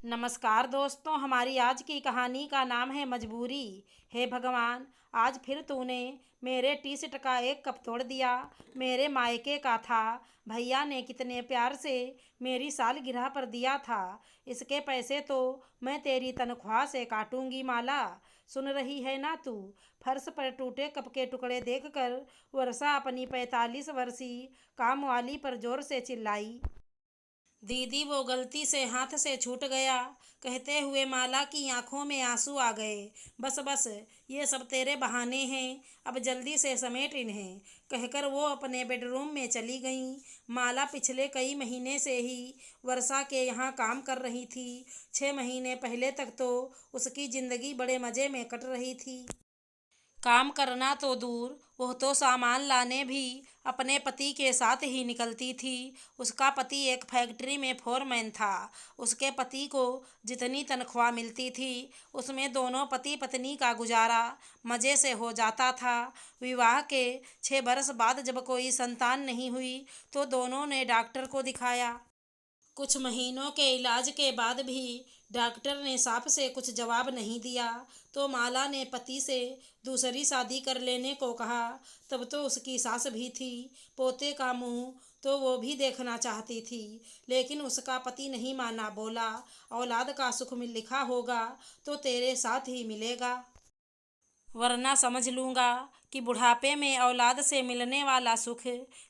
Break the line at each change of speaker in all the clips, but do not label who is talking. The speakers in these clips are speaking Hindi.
नमस्कार दोस्तों, हमारी आज की कहानी का नाम है मजबूरी। हे भगवान, आज फिर तूने मेरे टी शर्ट का एक कप तोड़ दिया। मेरे मायके का था। भैया ने कितने प्यार से मेरी सालगिरह पर दिया था। इसके पैसे तो मैं तेरी तनख्वाह से काटूंगी। माला, सुन रही है ना तू? फर्श पर टूटे कप के टुकड़े देखकर वर्षा अपनी 45 वर्षीय काम वाली पर जोर से चिल्लाई। दीदी, वो गलती से हाथ से छूट गया, कहते हुए माला की आंखों में आंसू आ गए। बस बस, ये सब तेरे बहाने हैं। अब जल्दी से समेट इन्हें, कहकर वो अपने बेडरूम में चली गईं। माला पिछले कई महीने से ही वर्षा के यहाँ काम कर रही थी। 6 महीने पहले तक तो उसकी जिंदगी बड़े मजे में कट रही थी। काम करना तो दूर, वह तो सामान लाने भी अपने पति के साथ ही निकलती थी। उसका पति एक फैक्ट्री में फोरमैन था। उसके पति को जितनी तनख्वाह मिलती थी उसमें दोनों पति पत्नी का गुजारा मज़े से हो जाता था। विवाह के 6 बरस बाद जब कोई संतान नहीं हुई तो दोनों ने डॉक्टर को दिखाया। कुछ महीनों के इलाज के बाद भी डॉक्टर ने साफ से कुछ जवाब नहीं दिया तो माला ने पति से दूसरी शादी कर लेने को कहा। तब तो उसकी सास भी थी। पोते का मुंह तो वो भी देखना चाहती थी, लेकिन उसका पति नहीं माना। बोला, औलाद का सुख में लिखा होगा तो तेरे साथ ही मिलेगा, वरना समझ लूँगा कि बुढ़ापे में औलाद से मिलने वाला सुख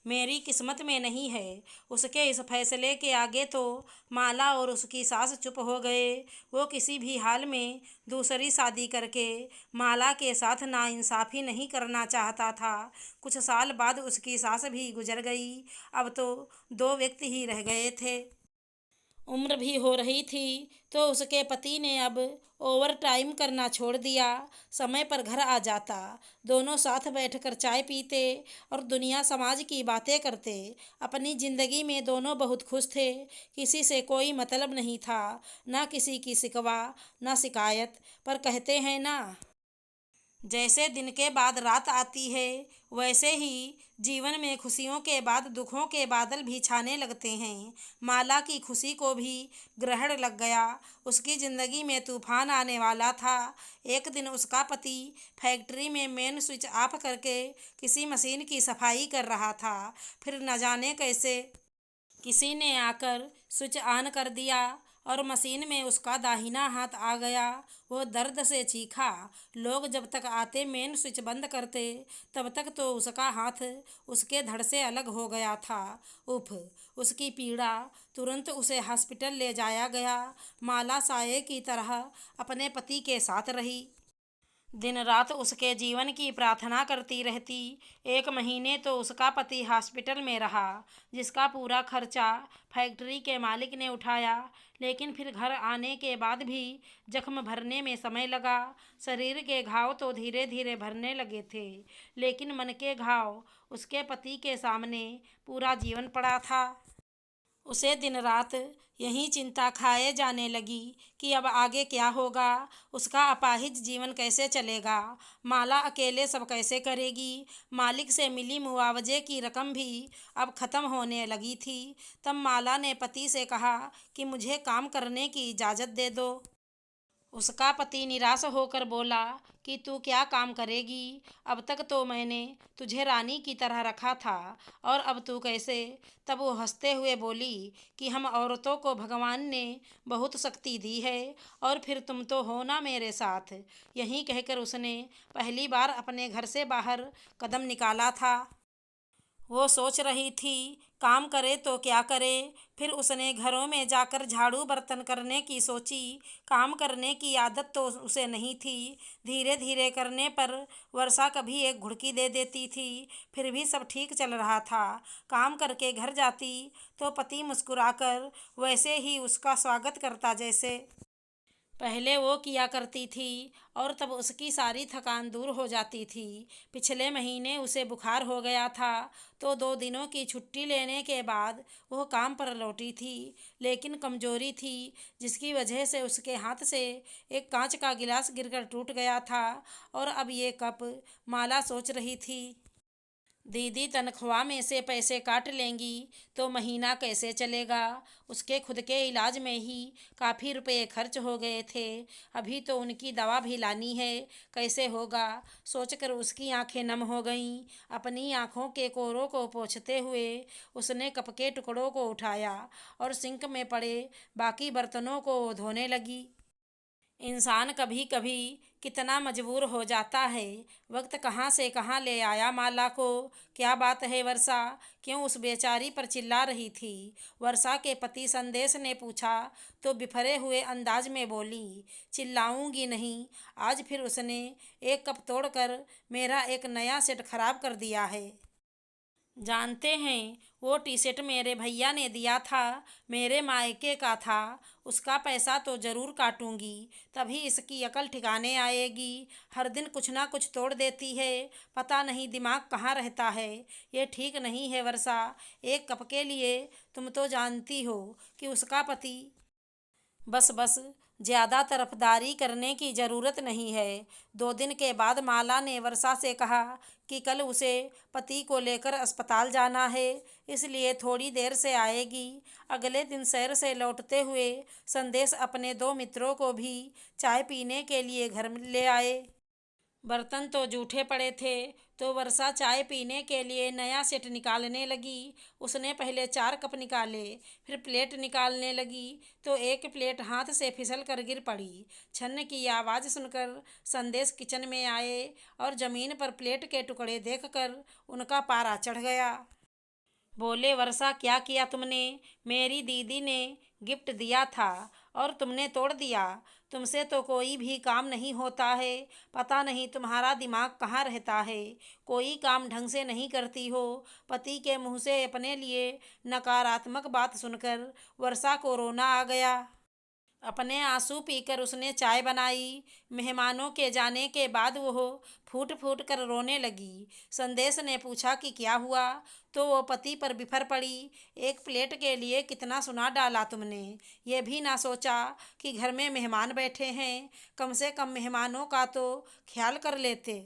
मेरी किस्मत में नहीं है। उसके इस फैसले के आगे तो माला और उसकी सास चुप हो गए। वो किसी भी हाल में दूसरी शादी करके माला के साथ नाइंसाफ़ी नहीं करना चाहता था। कुछ साल बाद उसकी सास भी गुजर गई। अब तो दो व्यक्ति ही रह गए थे। उम्र भी हो रही थी तो उसके पति ने अब ओवर टाइम करना छोड़ दिया। समय पर घर आ जाता, दोनों साथ बैठकर चाय पीते और दुनिया समाज की बातें करते। अपनी ज़िंदगी में दोनों बहुत खुश थे। किसी से कोई मतलब नहीं था, ना किसी की शिकवा ना शिकायत। पर कहते हैं ना, जैसे दिन के बाद रात आती है, वैसे ही जीवन में खुशियों के बाद दुखों के बादल भी छाने लगते हैं। माला की खुशी को भी ग्रहण लग गया। उसकी ज़िंदगी में तूफान आने वाला था। एक दिन उसका पति फैक्ट्री में मेन स्विच ऑफ करके किसी मशीन की सफाई कर रहा था। फिर न जाने कैसे किसी ने आकर स्विच ऑन कर दिया और मशीन में उसका दाहिना हाथ आ गया। वो दर्द से चीखा। लोग जब तक आते मेन स्विच बंद करते, तब तक तो उसका हाथ उसके धड़ से अलग हो गया था। उफ, उसकी पीड़ा! तुरंत उसे हॉस्पिटल ले जाया गया। माला साये की तरह अपने पति के साथ रही। दिन रात उसके जीवन की प्रार्थना करती रहती। 1 महीने तो उसका पति हॉस्पिटल में रहा, जिसका पूरा खर्चा फैक्ट्री के मालिक ने उठाया। लेकिन फिर घर आने के बाद भी जख्म भरने में समय लगा। शरीर के घाव तो धीरे धीरे भरने लगे थे, लेकिन मन के घाव उसके पति के सामने पूरा जीवन पड़ा था। उसे दिन रात यही चिंता खाए जाने लगी कि अब आगे क्या होगा, उसका अपाहिज जीवन कैसे चलेगा, माला अकेले सब कैसे करेगी। मालिक से मिली मुआवजे की रकम भी अब ख़त्म होने लगी थी। तब माला ने पति से कहा कि मुझे काम करने की इजाज़त दे दो। उसका पति निराश होकर बोला कि तू क्या काम करेगी? अब तक तो मैंने तुझे रानी की तरह रखा था, और अब तू कैसे? तब वो हंसते हुए बोली कि हम औरतों को भगवान ने बहुत शक्ति दी है, और फिर तुम तो हो ना मेरे साथ। यहीं कहकर उसने पहली बार अपने घर से बाहर कदम निकाला था। वो सोच रही थी, काम करे तो क्या करे। फिर उसने घरों में जाकर झाड़ू बर्तन करने की सोची। काम करने की आदत तो उसे नहीं थी। धीरे धीरे करने पर वर्षा कभी एक घुड़की दे देती थी, फिर भी सब ठीक चल रहा था। काम करके घर जाती तो पति मुस्कुराकर वैसे ही उसका स्वागत करता जैसे पहले वो किया करती थी, और तब उसकी सारी थकान दूर हो जाती थी। पिछले महीने उसे बुखार हो गया था तो 2 दिनों की छुट्टी लेने के बाद वो काम पर लौटी थी। लेकिन कमजोरी थी, जिसकी वजह से उसके हाथ से एक कांच का गिलास गिरकर टूट गया था। और अब ये कप, माला सोच रही थी, दीदी तनख्वाह में से पैसे काट लेंगी तो महीना कैसे चलेगा। उसके खुद के इलाज में ही काफ़ी रुपए खर्च हो गए थे। अभी तो उनकी दवा भी लानी है, कैसे होगा सोचकर उसकी आंखें नम हो गईं। अपनी आंखों के कोरों को पोंछते हुए उसने कप के टुकड़ों को उठाया और सिंक में पड़े बाकी बर्तनों को धोने लगी। इंसान कभी कभी कितना मजबूर हो जाता है। वक्त कहाँ से कहाँ ले आया माला को। क्या बात है वर्षा, क्यों उस बेचारी पर चिल्ला रही थी। वर्षा के पति संदेश ने पूछा तो बिफरे हुए अंदाज में बोली, चिल्लाऊंगी नहीं। आज फिर उसने एक कप तोड़कर मेरा एक नया सेट खराब कर दिया है। जानते हैं, वो टी शर्ट मेरे भैया ने दिया था, मेरे मायके का था। उसका पैसा तो ज़रूर काटूंगी, तभी इसकी अकल ठिकाने आएगी। हर दिन कुछ ना कुछ तोड़ देती है, पता नहीं दिमाग कहाँ रहता है। ये ठीक नहीं है वर्षा। एक कप के लिए तुम तो जानती हो कि उसका पति। बस बस, ज़्यादा तरफदारी करने की ज़रूरत नहीं है। 2 दिन के बाद माला ने वर्षा से कहा कि कल उसे पति को लेकर अस्पताल जाना है, इसलिए थोड़ी देर से आएगी। अगले दिन शहर से लौटते हुए संदेश अपने 2 मित्रों को भी चाय पीने के लिए घर में ले आए। बर्तन तो जूठे पड़े थे, तो वर्षा चाय पीने के लिए नया सेट निकालने लगी। उसने पहले 4 कप निकाले, फिर प्लेट निकालने लगी तो एक प्लेट हाथ से फिसल कर गिर पड़ी। छन्न की आवाज़ सुनकर संदेश किचन में आए और ज़मीन पर प्लेट के टुकड़े देखकर उनका पारा चढ़ गया। बोले, वर्षा क्या किया तुमने। मेरी दीदी ने गिफ्ट दिया था और तुमने तोड़ दिया। तुमसे तो कोई भी काम नहीं होता है, पता नहीं तुम्हारा दिमाग कहाँ रहता है। कोई काम ढंग से नहीं करती हो। पति के मुंह से अपने लिए नकारात्मक बात सुनकर वर्षा को रोना आ गया। अपने आंसू पीकर उसने चाय बनाई। मेहमानों के जाने के बाद वह फूट फूट कर रोने लगी। संदेश ने पूछा कि क्या हुआ, तो वो पति पर बिफर पड़ी। एक प्लेट के लिए कितना सुना डाला तुमने। ये भी ना सोचा कि घर में मेहमान बैठे हैं, कम से कम मेहमानों का तो ख्याल कर लेते।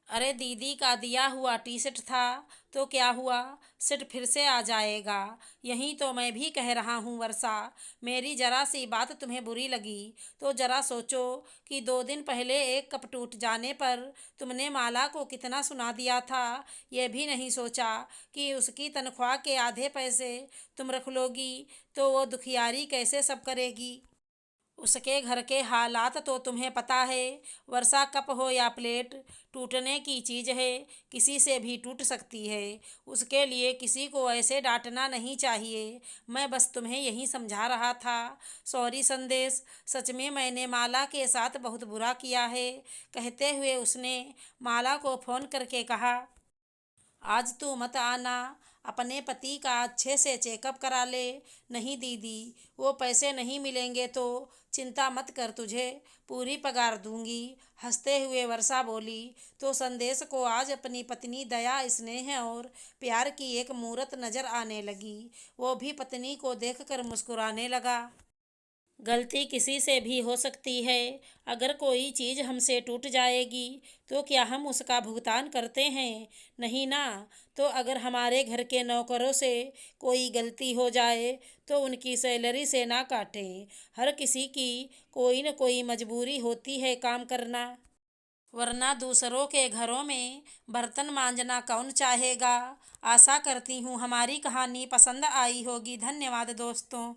अरे दीदी का दिया हुआ टी शर्ट था, तो क्या हुआ, सेट फिर से आ जाएगा। यही तो मैं भी कह रहा हूँ वर्षा। मेरी जरा सी बात तुम्हें बुरी लगी तो जरा सोचो कि 2 दिन पहले एक कप टूट जाने पर तुमने माला को कितना सुना दिया था। यह भी नहीं सोचा कि उसकी तनख्वाह के आधे पैसे तुम रख लोगी तो वो दुखियारी कैसे सब करेगी। उसके घर के हालात तो तुम्हें पता है। वर्षा, कप हो या प्लेट, टूटने की चीज़ है, किसी से भी टूट सकती है। उसके लिए किसी को ऐसे डांटना नहीं चाहिए। मैं बस तुम्हें यही समझा रहा था। सॉरी संदेश, सच में मैंने माला के साथ बहुत बुरा किया है। कहते हुए उसने माला को फ़ोन करके कहा, आज तू मत आना, अपने पति का अच्छे से चेकअप करा ले। नहीं दीदी, वो पैसे नहीं मिलेंगे तो चिंता मत कर, तुझे पूरी पगार दूंगी। हंसते हुए वर्षा बोली तो संदेश को आज अपनी पत्नी दया, स्नेह और प्यार की एक मूरत नजर आने लगी। वो भी पत्नी को देखकर मुस्कुराने लगा। गलती किसी से भी हो सकती है। अगर कोई चीज़ हमसे टूट जाएगी तो क्या हम उसका भुगतान करते हैं? नहीं ना। तो अगर हमारे घर के नौकरों से कोई गलती हो जाए तो उनकी सैलरी से ना काटें। हर किसी की कोई न कोई मजबूरी होती है काम करना, वरना दूसरों के घरों में बर्तन मांजना कौन चाहेगा। आशा करती हूँ हमारी कहानी पसंद आई होगी। धन्यवाद दोस्तों।